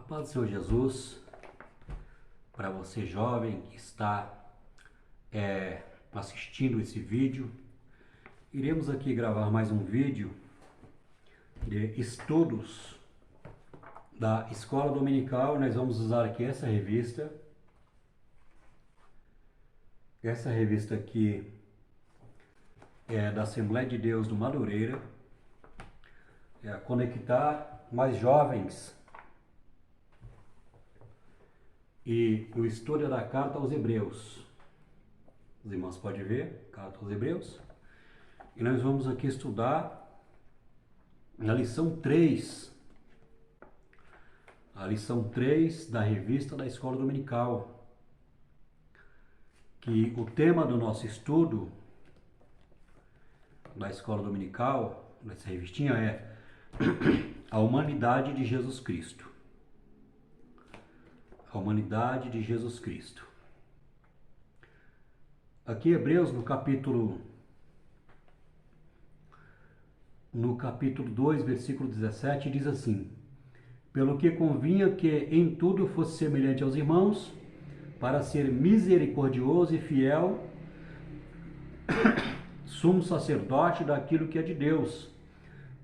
paz do Senhor Jesus, para você jovem que está assistindo esse vídeo, iremos aqui gravar mais um vídeo de estudos da Escola Dominical. Nós vamos usar aqui essa revista aqui é da Assembleia de Deus do Madureira, conectar mais jovens e o estudo da carta aos Hebreus. Os irmãos podem ver, carta aos Hebreus. E nós vamos aqui estudar a lição 3 da revista da Escola Dominical, que o tema do nosso estudo da Escola Dominical, dessa revistinha, é a humanidade de Jesus Cristo. A humanidade de Jesus Cristo. Aqui Hebreus, no capítulo 2, versículo 17, diz assim: pelo que convinha que em tudo fosse semelhante aos irmãos, para ser misericordioso e fiel, sumo sacerdote daquilo que é de Deus,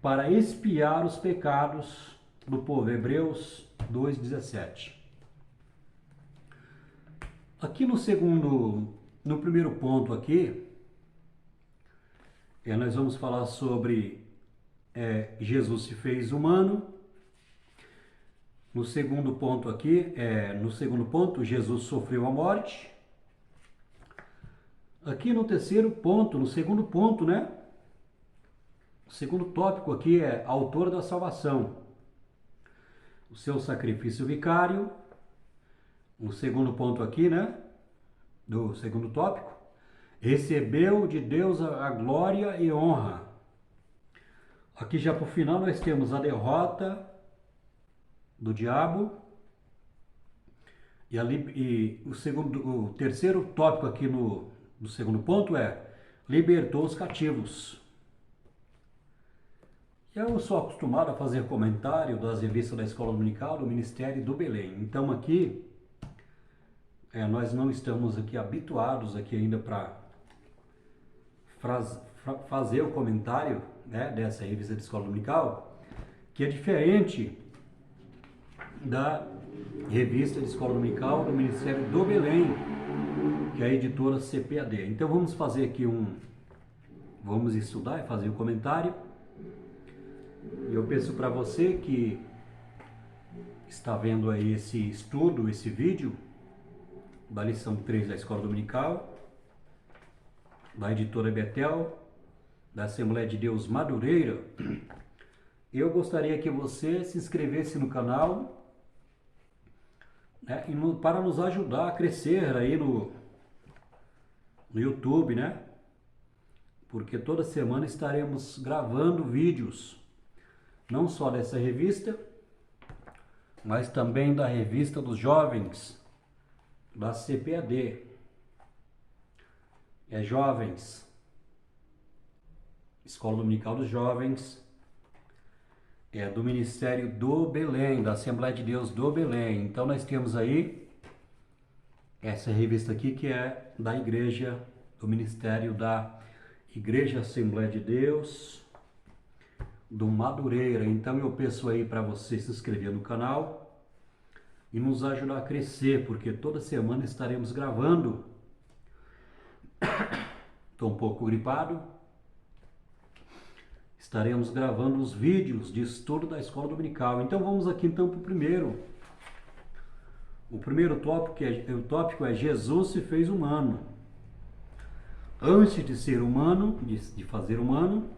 para expiar os pecados do povo. Hebreus 2:17. Aqui no primeiro ponto aqui, nós vamos falar sobre Jesus se fez humano. No segundo ponto aqui, Jesus sofreu a morte. Aqui no terceiro ponto, no segundo ponto, né? O segundo tópico aqui é autor da salvação. O seu sacrifício vicário. No segundo ponto aqui, né? Do segundo tópico, recebeu de Deus a glória e honra. Aqui já por final nós temos a derrota do diabo. E o terceiro tópico aqui no segundo ponto é libertou os cativos. Eu sou acostumado a fazer comentário das revistas da Escola Dominical do Ministério do Belém. Então aqui nós não estamos aqui habituados aqui ainda para fazer o comentário, né, dessa revista de Escola Dominical, que é diferente da revista de Escola Dominical do Ministério do Belém, que é a editora CPAD. Então vamos fazer aqui vamos estudar e fazer o comentário. E eu peço para você que está vendo aí esse estudo, esse vídeo da lição 3 da Escola Dominical, da editora Betel, da Assembleia de Deus Madureira, eu gostaria que você se inscrevesse no canal, né, para nos ajudar a crescer aí no YouTube, né? Porque toda semana estaremos gravando vídeos, não só dessa revista, mas também da revista dos jovens, da CPAD, jovens, Escola Dominical dos Jovens, do Ministério do Belém, da Assembleia de Deus do Belém. Então nós temos aí essa revista aqui, que é da igreja, do Ministério da Igreja Assembleia de Deus do Madureira. Então eu peço aí para você se inscrever no canal e nos ajudar a crescer, porque toda semana estaremos gravando. Estou um pouco gripado. Estaremos gravando os vídeos de estudo da Escola Dominical. Então vamos aqui então para o primeiro. O primeiro tópico é Jesus se fez humano. Antes de ser humano, de fazer humano,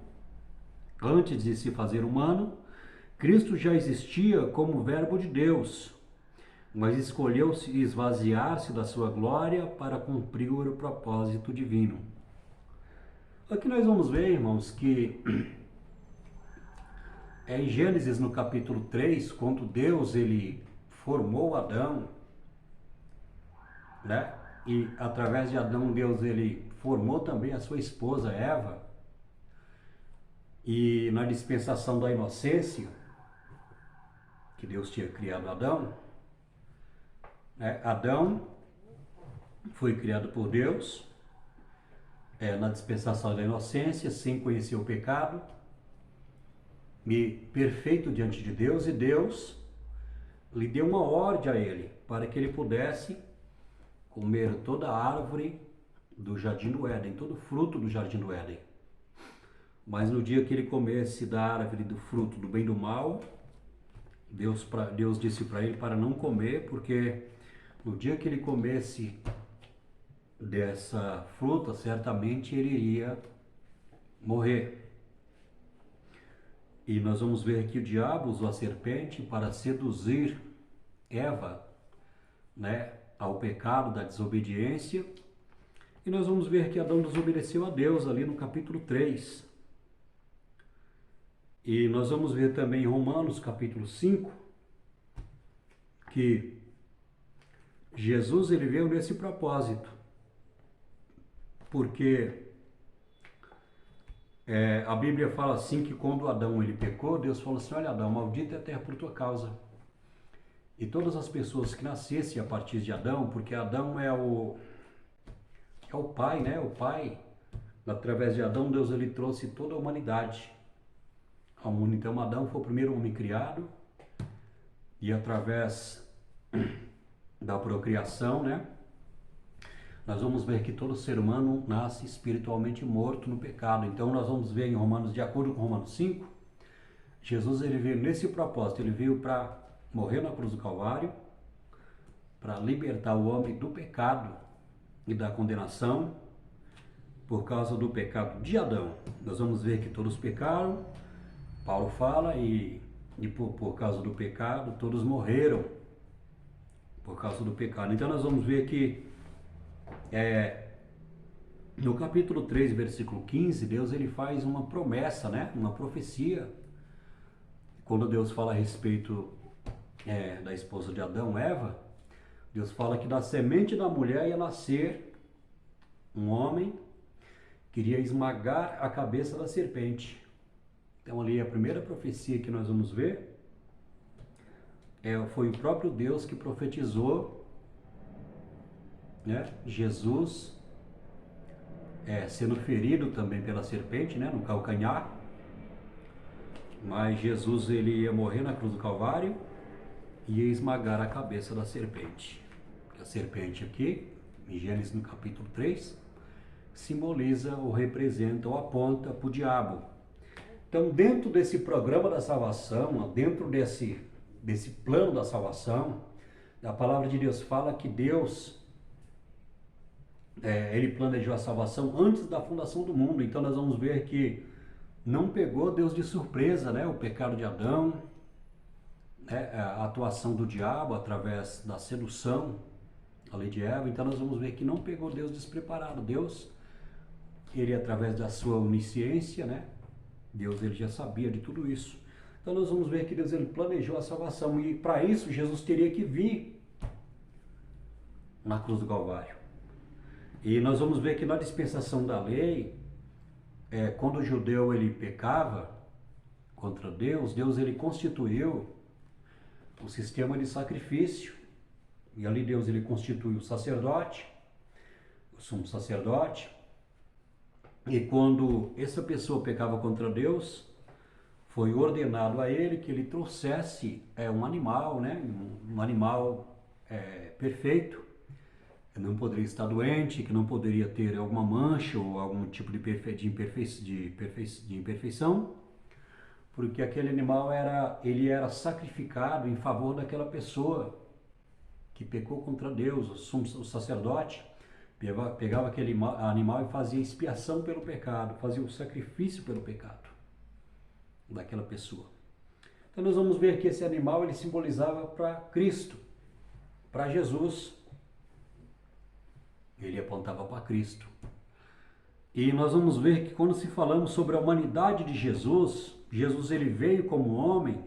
antes de se fazer humano, Cristo já existia como Verbo de Deus, mas escolheu esvaziar-se da sua glória para cumprir o propósito divino. Aqui nós vamos ver, irmãos, que em Gênesis, no capítulo 3, quando Deus ele formou Adão, né? E através de Adão, Deus ele formou também a sua esposa Eva. E na dispensação da inocência, que Deus tinha criado Adão, né? Adão foi criado por Deus, na dispensação da inocência, sem conhecer o pecado, e perfeito diante de Deus, e Deus lhe deu uma ordem a ele, para que ele pudesse comer toda a árvore do jardim do Éden, todo fruto do jardim do Éden. Mas no dia que ele comesse da árvore do fruto do bem e do mal, Deus disse para ele para não comer, porque no dia que ele comesse dessa fruta, certamente ele iria morrer. E nós vamos ver que o diabo usou a serpente para seduzir Eva, né, ao pecado da desobediência. E nós vamos ver que Adão desobedeceu a Deus ali no capítulo 3. E nós vamos ver também em Romanos capítulo 5, que Jesus ele veio nesse propósito, porque a Bíblia fala assim que quando Adão ele pecou, Deus falou assim: olha Adão, maldita é a terra por tua causa. E todas as pessoas que nascessem a partir de Adão, porque Adão é o pai, né? O pai, através de Adão, Deus ele trouxe toda a humanidade ao mundo. Então Adão foi o primeiro homem criado, e através da procriação, né, nós vamos ver que todo ser humano nasce espiritualmente morto no pecado. Então nós vamos ver em Romanos, de acordo com Romanos 5, Jesus ele veio nesse propósito, ele veio para morrer na cruz do Calvário, para libertar o homem do pecado e da condenação, por causa do pecado de Adão. Nós vamos ver que todos pecaram, Paulo fala, e por causa do pecado, todos morreram por causa do pecado. Então nós vamos ver que no capítulo 3, versículo 15, Deus ele faz uma promessa, né? Uma profecia. Quando Deus fala a respeito da esposa de Adão, Eva, Deus fala que da semente da mulher ia nascer um homem que iria esmagar a cabeça da serpente. Então ali a primeira profecia que nós vamos ver foi o próprio Deus que profetizou, né? Jesus sendo ferido também pela serpente, né? No calcanhar. Mas Jesus ele ia morrer na cruz do Calvário e ia esmagar a cabeça da serpente. A serpente aqui, em Gênesis no capítulo 3, simboliza ou representa ou aponta para o diabo. Então, dentro desse programa da salvação, dentro desse plano da salvação, a palavra de Deus fala que Deus, ele planejou a salvação antes da fundação do mundo. Então, nós vamos ver que não pegou Deus de surpresa, né? O pecado de Adão, né? A atuação do diabo através da sedução ali de Eva. Então, nós vamos ver que não pegou Deus despreparado. Deus, ele através da sua onisciência, né? Deus ele já sabia de tudo isso. Então nós vamos ver que Deus ele planejou a salvação, e para isso Jesus teria que vir na cruz do Calvário. E nós vamos ver que na dispensação da lei, quando o judeu ele pecava contra Deus, Deus ele constituiu o sistema de sacrifício, e ali Deus ele constituiu o sacerdote, o sumo sacerdote. E quando essa pessoa pecava contra Deus, foi ordenado a ele que ele trouxesse um animal, né? Um animal perfeito, que não poderia estar doente, que não poderia ter alguma mancha ou algum tipo de imperfeição, porque aquele animal ele era sacrificado em favor daquela pessoa que pecou contra Deus. O sacerdote pegava aquele animal e fazia expiação pelo pecado, fazia o sacrifício pelo pecado daquela pessoa. Então nós vamos ver que esse animal ele simbolizava para Cristo, para Jesus. Ele apontava para Cristo. E nós vamos ver que quando se falamos sobre a humanidade de Jesus, Jesus ele veio como homem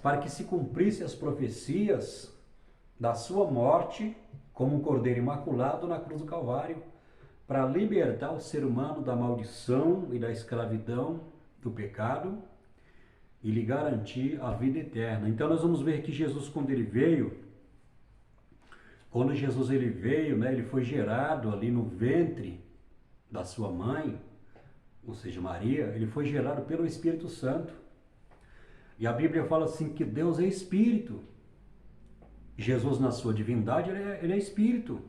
para que se cumprisse as profecias da sua morte como um cordeiro imaculado na cruz do Calvário, para libertar o ser humano da maldição e da escravidão do pecado, e lhe garantir a vida eterna. Então nós vamos ver que Jesus, quando Jesus ele veio, né, ele foi gerado ali no ventre da sua mãe, ou seja, Maria, ele foi gerado pelo Espírito Santo. E a Bíblia fala assim que Deus é Espírito. Jesus, na sua divindade, ele é Espírito.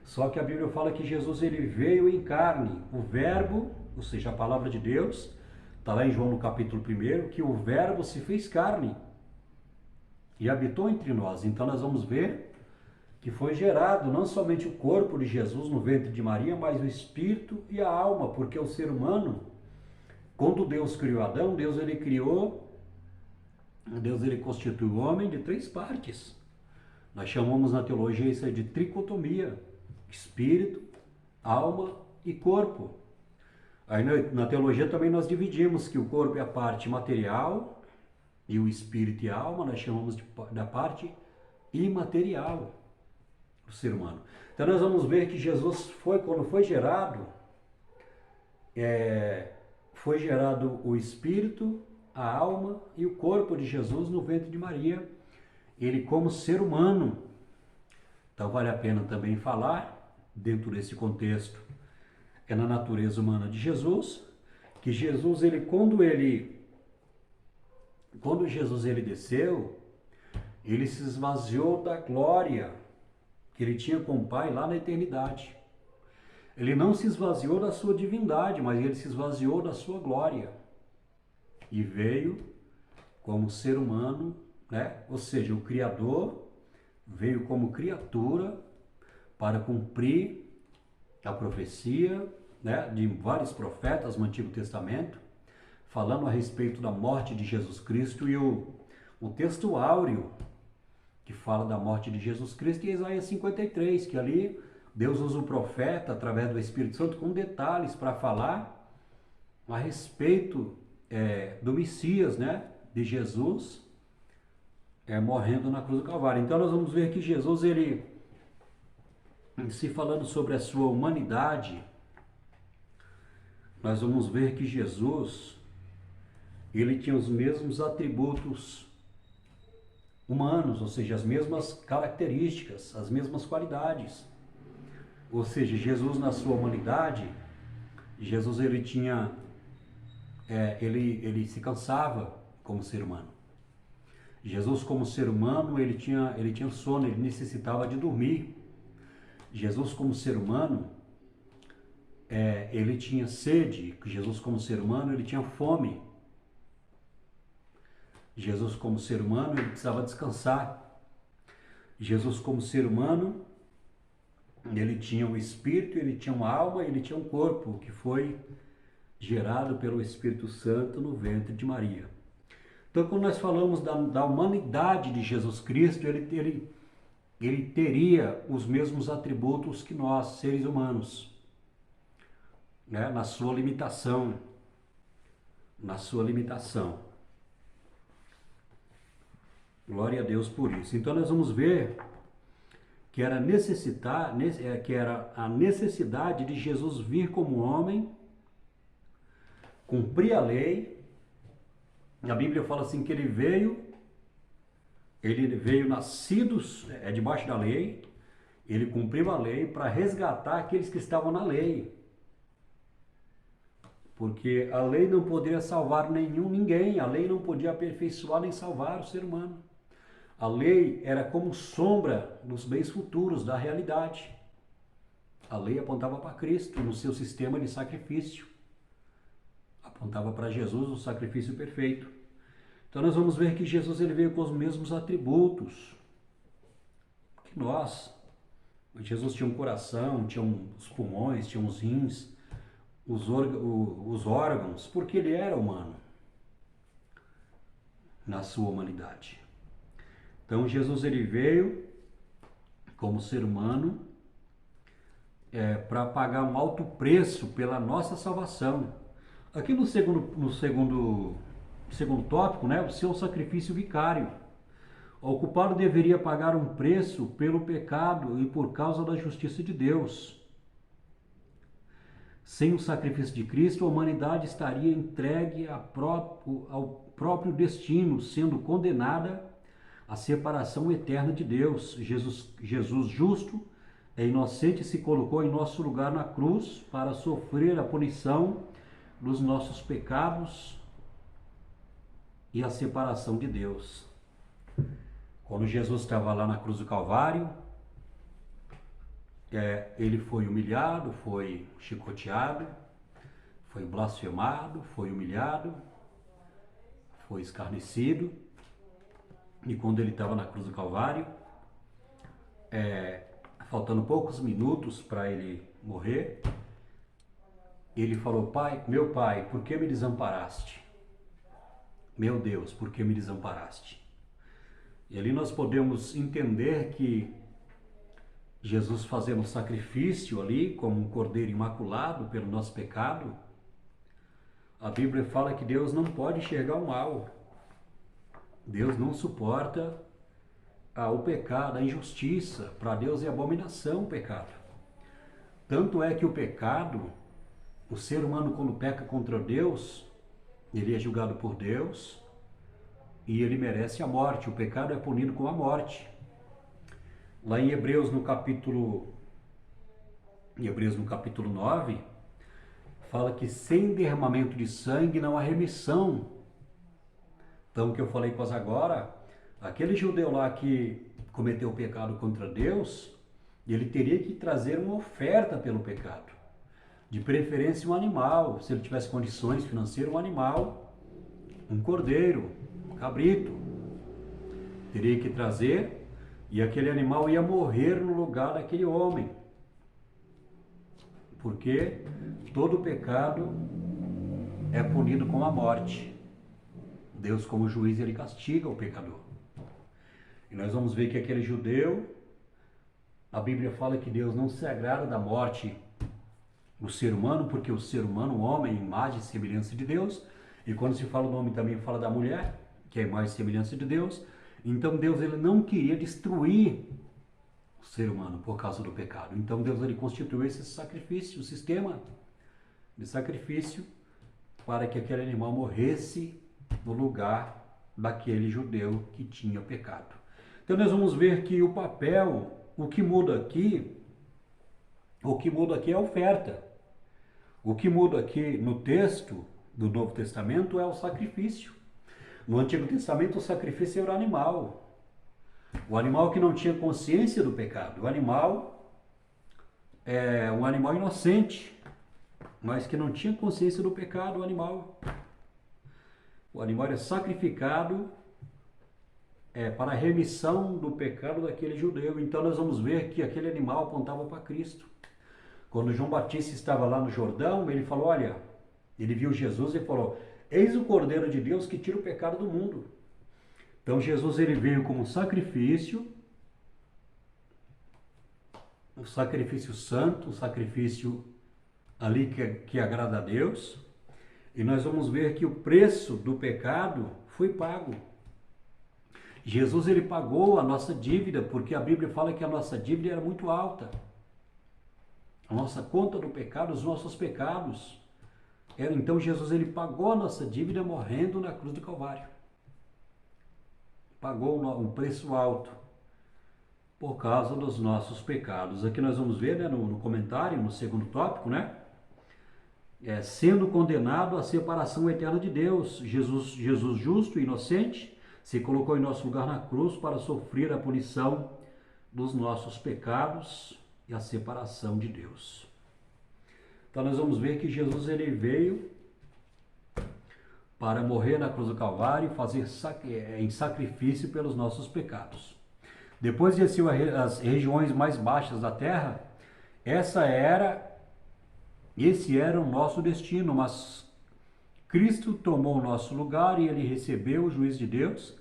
Só que a Bíblia fala que Jesus ele veio em carne. O Verbo, ou seja, a palavra de Deus, está lá em João no capítulo 1, que o Verbo se fez carne e habitou entre nós. Então nós vamos ver que foi gerado não somente o corpo de Jesus no ventre de Maria, mas o espírito e a alma, porque o ser humano, quando Deus criou Adão, Deus ele constituiu o homem de 3 partes. Nós chamamos na teologia isso aí de tricotomia: espírito, alma e corpo. Aí na teologia também nós dividimos que o corpo é a parte material e o espírito e a alma nós chamamos da parte imaterial do ser humano. Então nós vamos ver que Jesus quando foi gerado o espírito, a alma e o corpo de Jesus no ventre de Maria, ele como ser humano. Então vale a pena também falar, dentro desse contexto, na natureza humana de Jesus, que Jesus, quando Jesus ele desceu, ele se esvaziou da glória que ele tinha com o Pai lá na eternidade. Ele não se esvaziou da sua divindade, mas ele se esvaziou da sua glória. E veio como ser humano, né? Ou seja, o Criador veio como criatura para cumprir a profecia, né, de vários profetas no Antigo Testamento, falando a respeito da morte de Jesus Cristo. E o texto áureo que fala da morte de Jesus Cristo é Isaías 53, que ali Deus usa o profeta, através do Espírito Santo, com detalhes para falar a respeito do Messias, né, de Jesus, morrendo na cruz do Calvário. Então nós vamos ver que Jesus, se falando sobre a sua humanidade, nós vamos ver que Jesus, ele tinha os mesmos atributos humanos, ou seja, as mesmas características, as mesmas qualidades. Ou seja, Jesus na sua humanidade, Jesus ele tinha, ele se cansava como ser humano. Jesus como ser humano, ele tinha sono, ele necessitava de dormir. Jesus como ser humano, ele tinha sede. Jesus como ser humano, ele tinha fome. Jesus como ser humano, ele precisava descansar. Jesus como ser humano, ele tinha um espírito, ele tinha uma alma, ele tinha um corpo que foi gerado pelo Espírito Santo no ventre de Maria. Então, quando nós falamos da humanidade de Jesus Cristo, ele teria os mesmos atributos que nós, seres humanos, né? Na sua limitação. Glória a Deus por isso. Então nós vamos ver que era a necessidade de Jesus vir como homem, cumprir a lei. A Bíblia fala assim que ele veio nascido debaixo da lei, ele cumpriu a lei para resgatar aqueles que estavam na lei. Porque a lei não poderia salvar ninguém, a lei não podia aperfeiçoar nem salvar o ser humano. A lei era como sombra dos bens futuros, da realidade. A lei apontava para Cristo no seu sistema de sacrifício. Apontava para Jesus, o sacrifício perfeito. Então nós vamos ver que Jesus ele veio com os mesmos atributos que nós. Jesus tinha um coração, tinha os pulmões, tinha os rins, os órgãos, porque ele era humano na sua humanidade. Então Jesus ele veio como ser humano para pagar um alto preço pela nossa salvação. Aqui no segundo tópico, né, o seu sacrifício vicário. O culpado deveria pagar um preço pelo pecado e por causa da justiça de Deus. Sem o sacrifício de Cristo, a humanidade estaria entregue ao próprio destino, sendo condenada à separação eterna de Deus. Jesus justo e inocente se colocou em nosso lugar na cruz para sofrer a punição dos nossos pecados e a separação de Deus. Quando Jesus estava lá na cruz do Calvário, ele foi humilhado, foi chicoteado, foi blasfemado, foi humilhado, foi escarnecido. E quando ele estava na cruz do Calvário, faltando poucos minutos para ele morrer, ele falou: Pai, meu Pai, por que me desamparaste? Meu Deus, por que me desamparaste? E ali nós podemos entender que Jesus fazendo sacrifício ali, como um cordeiro imaculado pelo nosso pecado, a Bíblia fala que Deus não pode enxergar o mal. Deus não suporta o pecado, a injustiça. Para Deus é abominação o pecado. Tanto é que o pecado, o ser humano quando peca contra Deus, ele é julgado por Deus e ele merece a morte. O pecado é punido com a morte. Lá em Hebreus no capítulo 9, fala que sem derramamento de sangue não há remissão. Então, o que eu falei quase agora, aquele judeu lá que cometeu o pecado contra Deus, ele teria que trazer uma oferta pelo pecado. De preferência um animal, se ele tivesse condições financeiras, um animal, um cordeiro, um cabrito. Teria que trazer, e aquele animal ia morrer no lugar daquele homem. Porque todo pecado é punido com a morte. Deus, como juiz, ele castiga o pecador. E nós vamos ver que aquele judeu, a Bíblia fala que Deus não se agrada da morte do ser humano, porque o ser humano, o homem, é imagem e semelhança de Deus. E quando se fala do homem, também fala da mulher, que é imagem e semelhança de Deus. Então Deus, ele não queria destruir o ser humano por causa do pecado. Então Deus, ele constituiu esse sacrifício, o sistema de sacrifício, para que aquele animal morresse no lugar daquele judeu que tinha pecado. Então nós vamos ver que o papel, o que muda aqui é a oferta. O que muda aqui no texto do Novo Testamento é o sacrifício. No Antigo Testamento o sacrifício era o animal. O animal que não tinha consciência do pecado. O animal é um animal inocente, mas que não tinha consciência do pecado, o animal. O animal era sacrificado para a remissão do pecado daquele judeu. Então nós vamos ver que aquele animal apontava para Cristo. Quando João Batista estava lá no Jordão, ele falou, olha, ele viu Jesus e falou, eis o Cordeiro de Deus que tira o pecado do mundo. Então Jesus, ele veio como um sacrifício santo, um sacrifício ali que agrada a Deus. E nós vamos ver que o preço do pecado foi pago. Jesus, ele pagou a nossa dívida, porque a Bíblia fala que a nossa dívida era muito alta. A nossa conta do pecado, os nossos pecados. Então Jesus, ele pagou a nossa dívida morrendo na cruz do Calvário. Pagou um preço alto por causa dos nossos pecados. Aqui nós vamos ver, né, no comentário, no segundo tópico, né? Sendo condenado à separação eterna de Deus. Jesus justo e inocente, se colocou em nosso lugar na cruz para sofrer a punição dos nossos pecados e a separação de Deus. Então nós vamos ver que Jesus, ele veio para morrer na cruz do Calvário e fazer em sacrifício pelos nossos pecados. Depois desceu às regiões mais baixas da terra. Esse era o nosso destino, mas Cristo tomou o nosso lugar e ele recebeu o juízo de Deus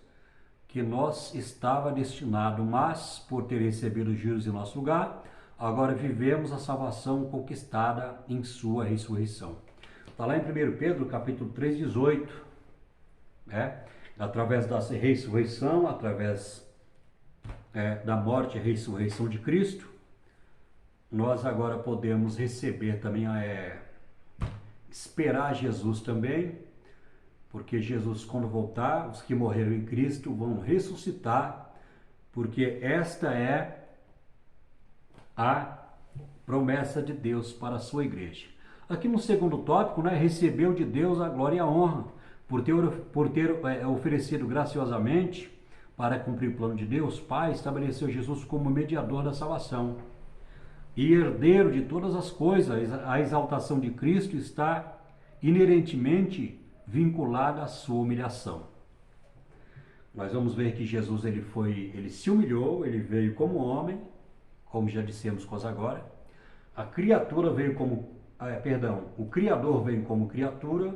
que nós estava destinado, mas por ter recebido o juízo em nosso lugar, agora vivemos a salvação conquistada em sua ressurreição. Está lá em 1 Pedro, capítulo 3, 18. Através da ressurreição, através da morte e ressurreição de Cristo, nós agora podemos receber também esperar Jesus também, porque Jesus, quando voltar, os que morreram em Cristo vão ressuscitar, porque esta é a promessa de Deus para a sua igreja. Aqui no segundo tópico, né, recebeu de Deus a glória e a honra, por ter oferecido graciosamente para cumprir o plano de Deus. Pai estabeleceu Jesus como mediador da salvação e herdeiro de todas as coisas. A exaltação de Cristo está inerentemente vinculada à sua humilhação. Nós vamos ver que Jesus ele se humilhou, ele veio como homem, como já dissemos quase agora. A criatura veio como, o Criador veio como criatura,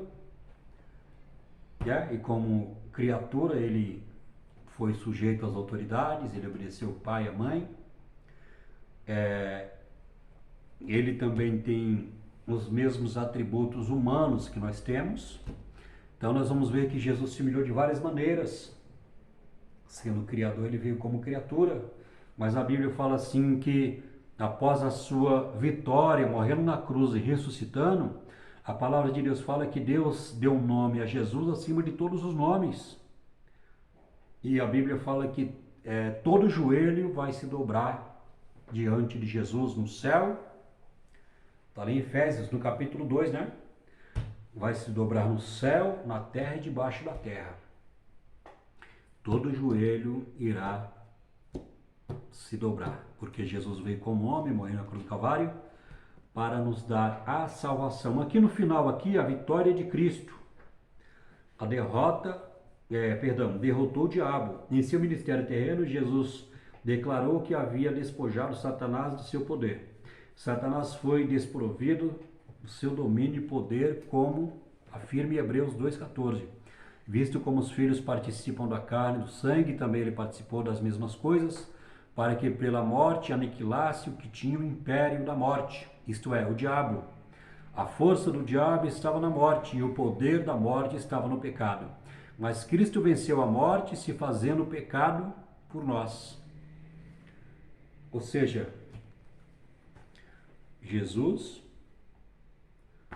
e como criatura ele foi sujeito às autoridades, ele obedeceu o pai e a mãe. Ele também tem os mesmos atributos humanos que nós temos. Então nós vamos ver que Jesus se humilhou de várias maneiras. Sendo criador, ele veio como criatura. Mas a Bíblia fala assim que após a sua vitória, morrendo na cruz e ressuscitando, a palavra de Deus fala que Deus deu um nome a Jesus acima de todos os nomes. E a Bíblia fala que todo joelho vai se dobrar diante de Jesus no céu. Está ali em Efésios, no capítulo 2, né? Vai se dobrar no céu, na terra e debaixo da terra. Todo joelho irá se dobrar, porque Jesus veio como homem, morreu na cruz do Calvário, para nos dar a salvação. Aqui no final, a vitória de Cristo. A derrotou o diabo. Em seu ministério terreno, Jesus declarou que havia despojado Satanás do seu poder. Satanás foi desprovido do seu domínio e poder, como afirma em Hebreus 2,14. Visto como os filhos participam da carne e do sangue, também ele participou das mesmas coisas, para que pela morte aniquilasse o que tinha o império da morte, isto é, o diabo. A força do diabo estava na morte e o poder da morte estava no pecado. Mas Cristo venceu a morte, se fazendo pecado por nós. Ou seja, Jesus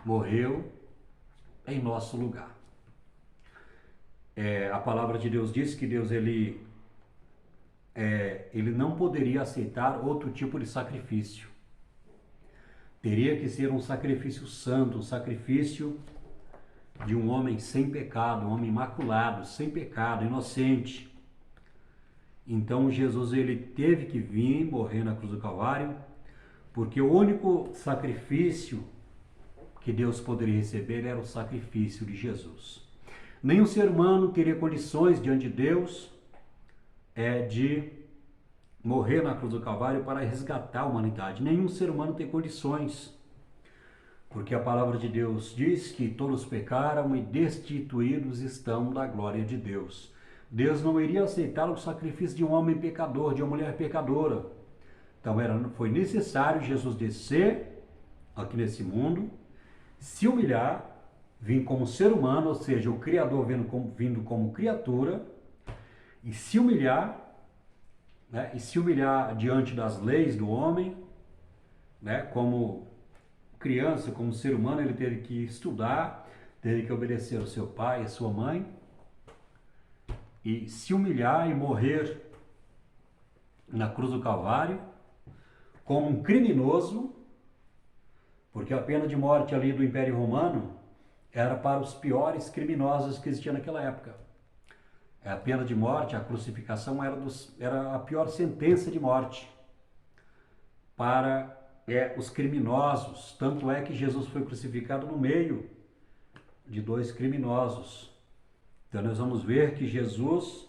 morreu em nosso lugar. A palavra de Deus diz que Deus ele não poderia aceitar outro tipo de sacrifício. Teria que ser um sacrifício santo, um sacrifício de um homem sem pecado, um homem imaculado, sem pecado, inocente. Então Jesus ele teve que vir morrer na cruz do Calvário, porque o único sacrifício que Deus poderia receber era o sacrifício de Jesus. Nenhum ser humano teria condições diante de Deus de morrer na cruz do Calvário para resgatar a humanidade. Nenhum ser humano tem condições, porque a palavra de Deus diz que todos pecaram e destituídos estão da glória de Deus. Deus não iria aceitar o sacrifício de um homem pecador, de uma mulher pecadora. Então foi necessário Jesus descer aqui nesse mundo, se humilhar, vir como ser humano, ou seja, o Criador vindo como criatura, e se humilhar, né? E se humilhar diante das leis do homem, né? Como criança, como ser humano, ele teve que estudar, teve que obedecer ao seu pai e à sua mãe, e se humilhar e morrer na cruz do Calvário como um criminoso, porque a pena de morte ali do Império Romano era para os piores criminosos que existiam naquela época. A pena de morte, a crucificação era a pior sentença de morte para os criminosos. Tanto é que Jesus foi crucificado no meio de dois criminosos. Então nós vamos ver que Jesus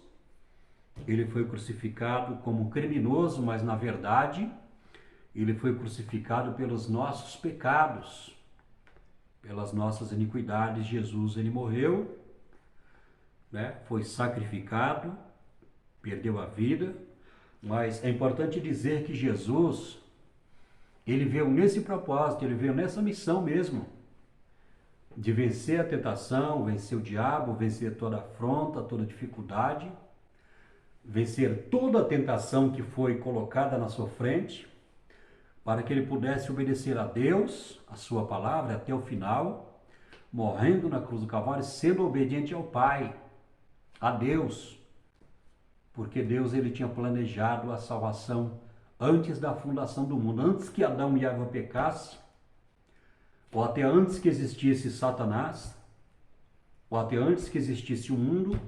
ele foi crucificado como um criminoso, mas na verdade ele foi crucificado pelos nossos pecados, pelas nossas iniquidades. Jesus ele morreu, né? Foi sacrificado, perdeu a vida, mas é importante dizer que Jesus ele veio nesse propósito, ele veio nessa missão mesmo, de vencer a tentação, vencer o diabo, vencer toda afronta, toda dificuldade, vencer toda a tentação que foi colocada na sua frente, para que ele pudesse obedecer a Deus, a sua palavra, até o final, morrendo na cruz do Calvário, sendo obediente ao Pai, a Deus, porque Deus ele tinha planejado a salvação antes da fundação do mundo, antes que Adão e Eva pecassem, ou até antes que existisse Satanás, ou até antes que existisse o mundo,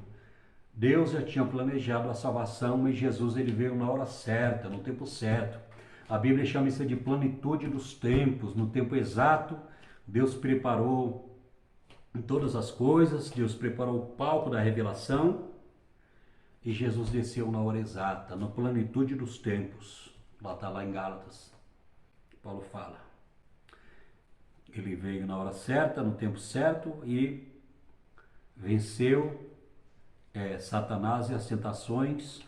Deus já tinha planejado a salvação e Jesus ele veio na hora certa, no tempo certo. A Bíblia chama isso de plenitude dos tempos, no tempo exato, Deus preparou todas as coisas, Deus preparou o palco da revelação e Jesus desceu na hora exata, na plenitude dos tempos. Lá está lá em Gálatas, Paulo fala. Ele veio na hora certa, no tempo certo e venceu Satanás e as tentações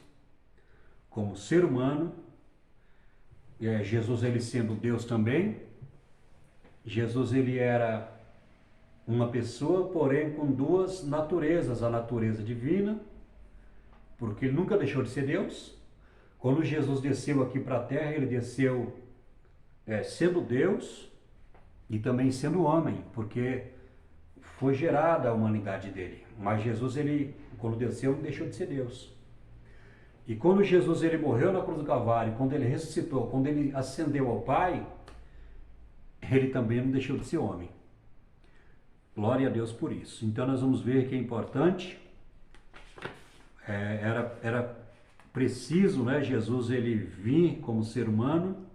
como ser humano. Jesus ele sendo Deus também. Jesus ele era uma pessoa, porém com duas naturezas, a natureza divina, porque ele nunca deixou de ser Deus. Quando Jesus desceu aqui para a terra, ele desceu sendo Deus e também sendo homem, porque foi gerada a humanidade dele. Mas Jesus, ele, quando desceu, não deixou de ser Deus. E quando Jesus ele morreu na cruz do Calvário, quando ele ressuscitou, quando ele ascendeu ao Pai, ele também não deixou de ser homem. Glória a Deus por isso. Então nós vamos ver que é importante, era preciso, né, Jesus ele vir como ser humano,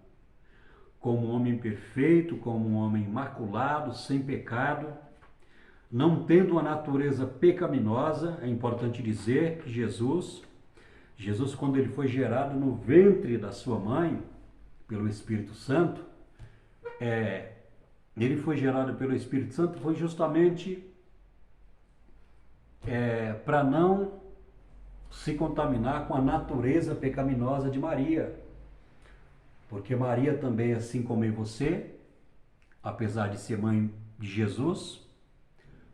como um homem perfeito, como um homem imaculado, sem pecado, não tendo uma natureza pecaminosa. É importante dizer que Jesus, quando ele foi gerado no ventre da sua mãe, pelo Espírito Santo, ele foi gerado pelo Espírito Santo, foi justamente para não se contaminar com a natureza pecaminosa de Maria. Porque Maria também, assim como eu e você, apesar de ser mãe de Jesus,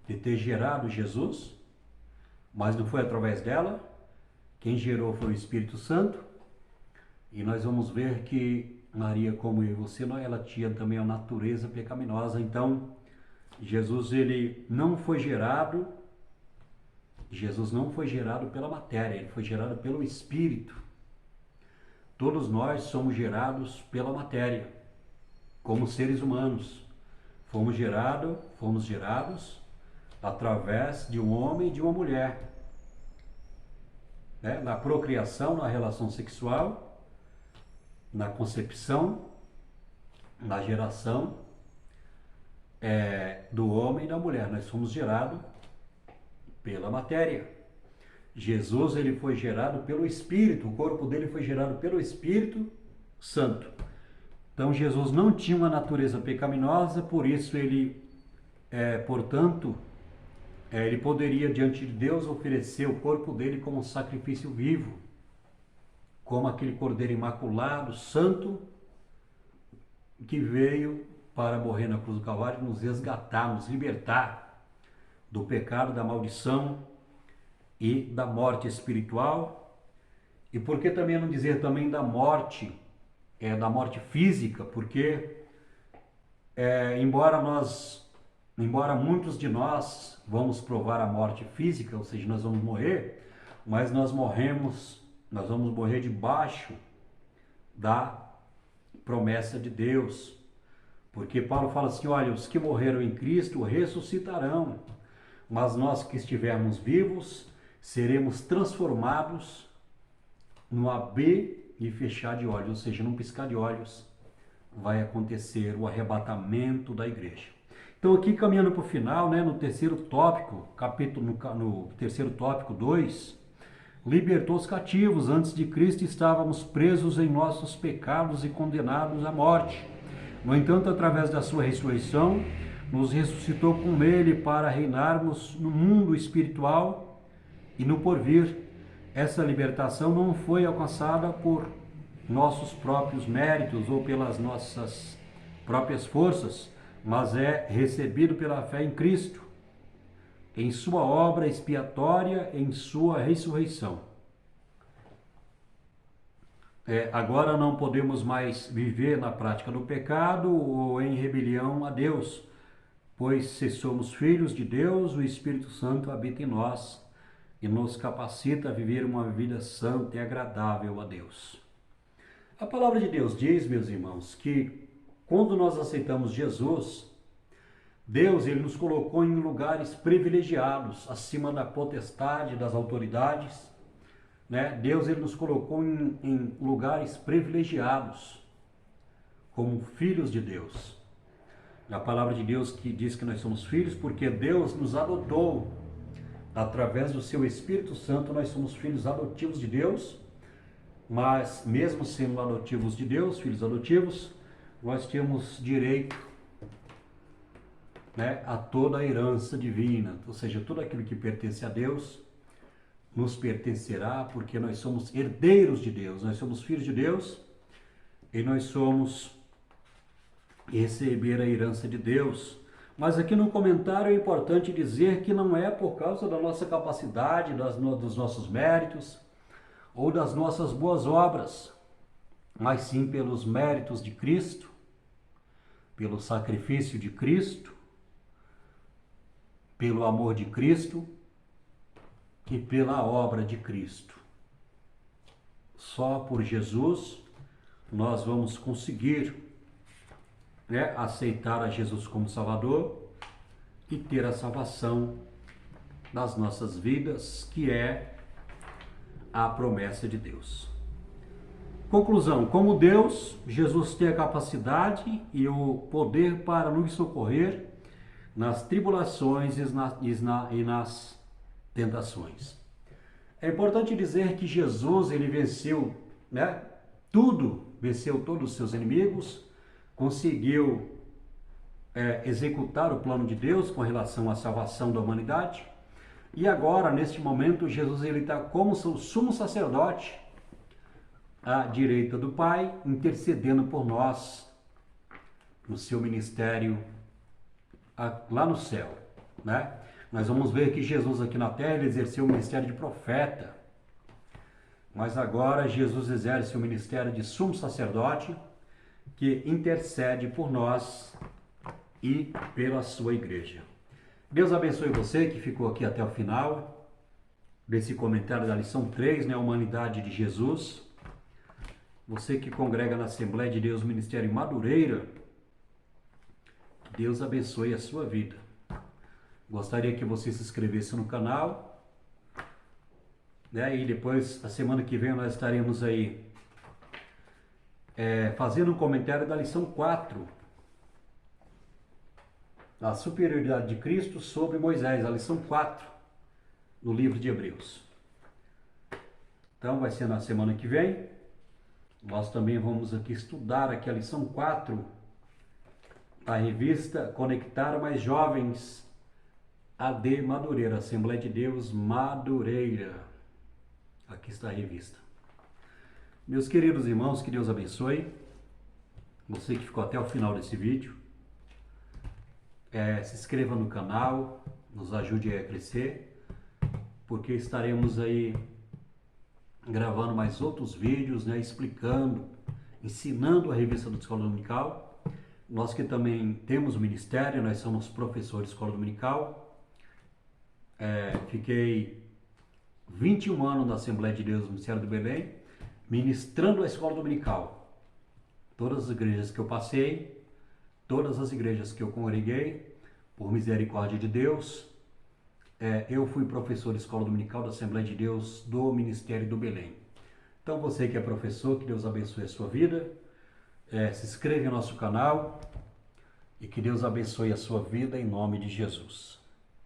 de ter gerado Jesus, mas não foi através dela, quem gerou foi o Espírito Santo, e nós vamos ver que Maria, como eu e você, ela tinha também a natureza pecaminosa. Então, Jesus não foi gerado pela matéria, ele foi gerado pelo Espírito. Todos nós somos gerados pela matéria, como seres humanos. Fomos gerados através de um homem e de uma mulher. Na procriação, na relação sexual, na concepção, na geração do homem e da mulher. Nós fomos gerados pela matéria. Jesus ele foi gerado pelo Espírito, o corpo dele foi gerado pelo Espírito Santo. Então Jesus não tinha uma natureza pecaminosa, por isso ele, portanto, ele poderia diante de Deus oferecer o corpo dele como um sacrifício vivo, como aquele cordeiro imaculado, santo, que veio para morrer na cruz do Calvário, nos resgatar, nos libertar do pecado, da maldição e da morte espiritual. E por que também não dizer também da morte física? Porque embora muitos de nós vamos provar a morte física, ou seja, nós vamos morrer, mas nós vamos morrer debaixo da promessa de Deus. Porque Paulo fala assim, olha, os que morreram em Cristo ressuscitarão, mas nós que estivermos vivos seremos transformados no abrir e fechar de olhos, ou seja, num piscar de olhos vai acontecer o arrebatamento da igreja. Então aqui caminhando para o final, no terceiro tópico, no terceiro tópico 2, libertou os cativos. Antes de Cristo estávamos presos em nossos pecados e condenados à morte. No entanto, através da sua ressurreição, nos ressuscitou com ele para reinarmos no mundo espiritual e no porvir. Essa libertação não foi alcançada por nossos próprios méritos ou pelas nossas próprias forças, mas é recebido pela fé em Cristo, em sua obra expiatória, em sua ressurreição. Agora não podemos mais viver na prática do pecado ou em rebelião a Deus, pois se somos filhos de Deus, o Espírito Santo habita em nós e nos capacita a viver uma vida santa e agradável a Deus. A palavra de Deus diz, meus irmãos, que quando nós aceitamos Jesus, Deus ele nos colocou em lugares privilegiados, acima da potestade, das autoridades, né? Deus ele nos colocou em lugares privilegiados, como filhos de Deus. A palavra de Deus que diz que nós somos filhos, porque Deus nos adotou. Através do seu Espírito Santo, nós somos filhos adotivos de Deus, mas mesmo sendo adotivos de Deus, filhos adotivos, nós temos direito, né, a toda a herança divina, ou seja, tudo aquilo que pertence a Deus, nos pertencerá, porque nós somos herdeiros de Deus, nós somos filhos de Deus, e nós somos receber a herança de Deus. Mas aqui no comentário é importante dizer que não é por causa da nossa capacidade, dos nossos méritos, ou das nossas boas obras, mas sim pelos méritos de Cristo, pelo sacrifício de Cristo, pelo amor de Cristo e pela obra de Cristo. Só por Jesus nós vamos conseguir, né, aceitar a Jesus como Salvador e ter a salvação das nossas vidas, que é a promessa de Deus. Conclusão: como Deus, Jesus tem a capacidade e o poder para nos socorrer nas tribulações e nas tentações. É importante dizer que Jesus ele venceu, né, tudo, venceu todos os seus inimigos, conseguiu executar o plano de Deus com relação à salvação da humanidade. E agora, neste momento, Jesus ele está como sumo sacerdote à direita do Pai, intercedendo por nós no seu ministério lá no céu, né? Nós vamos ver que Jesus aqui na terra ele exerceu o ministério de profeta, mas agora Jesus exerce o ministério de sumo sacerdote, que intercede por nós e pela sua igreja. Deus abençoe você que ficou aqui até o final desse comentário da lição 3, né, a humanidade de Jesus. Você que congrega na Assembleia de Deus Ministério Madureira, Deus abençoe a sua vida. Gostaria que você se inscrevesse no canal, né, e depois, a semana que vem, nós estaremos aí fazendo um comentário da lição 4, a superioridade de Cristo sobre Moisés, a lição 4 do livro de Hebreus. Então vai ser na semana que vem. Nós também vamos aqui estudar aqui a lição 4 da revista Conectar Mais Jovens AD Madureira, Assembleia de Deus Madureira. Aqui está a revista. Meus queridos irmãos, que Deus abençoe. Você que ficou até o final desse vídeo. Se inscreva no canal, nos ajude a crescer, porque estaremos aí gravando mais outros vídeos, né, explicando, ensinando a revista do Escola Dominical. Nós que também temos o ministério, nós somos professores de Escola Dominical. Fiquei 21 anos na Assembleia de Deus do Ministério do Belém, ministrando a Escola Dominical. Todas as igrejas que eu passei, todas as igrejas que eu congreguei, por misericórdia de Deus, eu fui professor de Escola Dominical da Assembleia de Deus do Ministério do Belém. Então você que é professor, que Deus abençoe a sua vida, se inscreva no nosso canal e que Deus abençoe a sua vida em nome de Jesus.